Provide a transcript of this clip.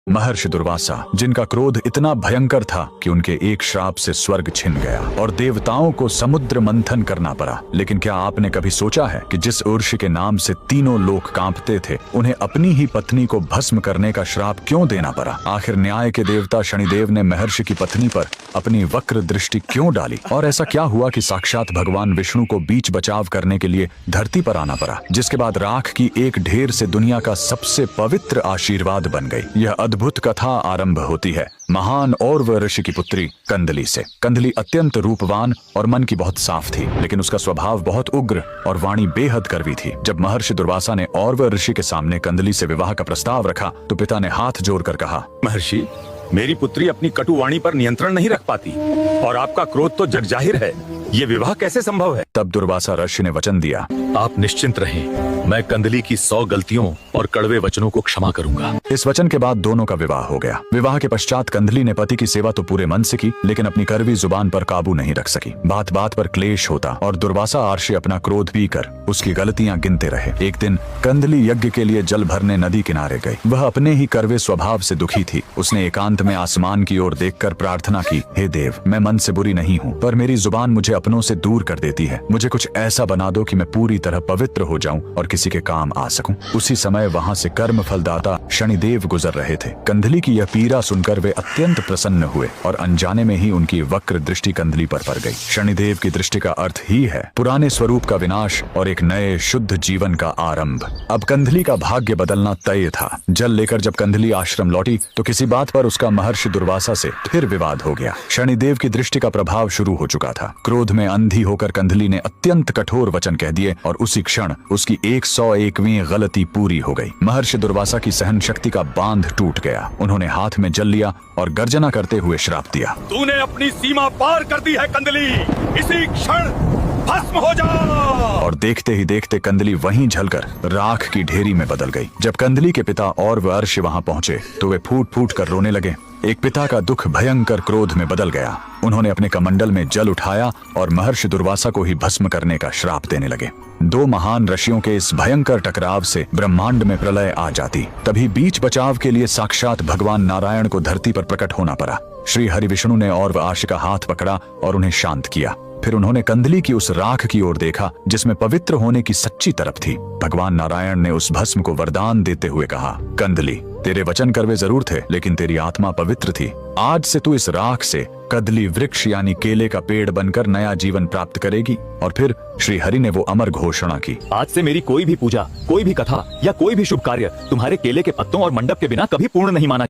महर्षि दुर्वासा, जिनका क्रोध इतना भयंकर था कि उनके एक श्राप से स्वर्ग छिन गया और देवताओं को समुद्र मंथन करना पड़ा। लेकिन क्या आपने कभी सोचा है कि जिस ऊर्ष्य के नाम से तीनों लोक कांपते थे, उन्हें अपनी ही पत्नी को भस्म करने का श्राप क्यों देना पड़ा? आखिर न्याय के देवता शनिदेव ने महर्षि की पत्नी पर अपनी वक्र दृष्टि क्यों डाली? और ऐसा क्या हुआ कि साक्षात भगवान विष्णु को बीच बचाव करने के लिए धरती पर आना पड़ा, जिसके बाद राख की एक ढेर से दुनिया का सबसे पवित्र आशीर्वाद बन गई। यह अद्भुत कथा आरंभ होती है महान औरव ऋषि की पुत्री कंदली से। कंदली अत्यंत रूपवान और मन की बहुत साफ थी, लेकिन उसका स्वभाव बहुत उग्र और वाणी बेहद कड़वी थी। जब महर्षि दुर्वासा ने औरव ऋषि के सामने कंदली से विवाह का प्रस्ताव रखा तो पिता ने हाथ जोड़कर कहा, महर्षि, मेरी पुत्री अपनी कटु वाणी पर नियंत्रण नहीं रख पाती और आपका क्रोध तो जग जाहिर है। ये विवाह कैसे संभव है? तब दुर्वासा ऋषि ने वचन दिया, आप निश्चिंत रहें, मैं कंदली की 100 गलतियों और कड़वे वचनों को क्षमा करूंगा। इस वचन के बाद दोनों का विवाह हो गया। विवाह के पश्चात कंदली ने पति की सेवा तो पूरे मन से की, लेकिन अपनी कड़वी जुबान पर काबू नहीं रख सकी। बात बात पर क्लेश होता और दुर्वासा आर्षि अपना क्रोध पीकर उसकी गलतियां गिनते रहे। एक दिन कंदली यज्ञ के लिए जल भरने नदी किनारे गई। वह अपने ही कड़वे स्वभाव से दुखी थी। उसने एकांत में आसमान की ओर देखकर प्रार्थना की, हे देव, मैं मन से बुरी नहीं हूँ, पर मेरी जुबान मुझे अपनों से दूर कर देती है। मुझे कुछ ऐसा बना दो कि मैं पूरी तरह पवित्र हो जाऊं और किसी के काम आ सकूं। उसी समय वहां से कर्म फलदाता शनिदेव गुजर रहे थे। कंदली की यह पीड़ा सुनकर वे अत्यंत प्रसन्न हुए और अनजाने में ही उनकी वक्र दृष्टि कंदली पर पड़ गई। शनिदेव की दृष्टि का अर्थ ही है पुराने स्वरूप का विनाश और एक नए शुद्ध जीवन का आरंभ। अब कंदली का भाग्य बदलना तय था। जल लेकर जब कंदली आश्रम लौटी तो किसी बात पर उसका महर्षि दुर्वासा से फिर विवाद हो गया। शनिदेव की दृष्टि का प्रभाव शुरू हो चुका था। क्रोध में अंधी होकर कंदली ने अत्यंत कठोर वचन कह दिए और उसी क्षण उसकी 101वीं गलती पूरी हो गई। महर्षि दुर्वासा की सहन शक्ति का बांध टूट गया। उन्होंने हाथ में जल लिया और गर्जना करते हुए श्राप दिया, तूने अपनी सीमा पार कर दी है कंदली, इसी क्षण भस्म हो जा। और देखते ही देखते कंदली वहीं जलकर राख की ढेरी में बदल गई। जब कंदली के पिता और अर्षि वहां पहुंचे तो वे फूट फूट कर रोने लगे। एक पिता का दुख भयंकर क्रोध में बदल गया। उन्होंने अपने कमंडल में जल उठाया और महर्षि दुर्वासा को ही भस्म करने का श्राप देने लगे। दो महान ऋषियों के इस भयंकर टकराव से ब्रह्मांड में प्रलय आ जाती। तभी बीच बचाव के लिए साक्षात भगवान नारायण को धरती पर प्रकट होना पड़ा। श्री हरि विष्णु ने और आर्षि का हाथ पकड़ा और उन्हें शांत किया। फिर उन्होंने कंदली की उस राख की ओर देखा जिसमें पवित्र होने की सच्ची तरफ थी। भगवान नारायण ने उस भस्म को वरदान देते हुए कहा, कंदली, तेरे वचन कड़वे जरूर थे, लेकिन तेरी आत्मा पवित्र थी। आज से तू इस राख से कदली वृक्ष यानी केले का पेड़ बनकर नया जीवन प्राप्त करेगी। और फिर श्री हरि ने वो अमर घोषणा की, आज से मेरी कोई भी पूजा, कोई भी कथा या कोई भी शुभ कार्य तुम्हारे केले के पत्तों और मंडप के बिना कभी पूर्ण नहीं माना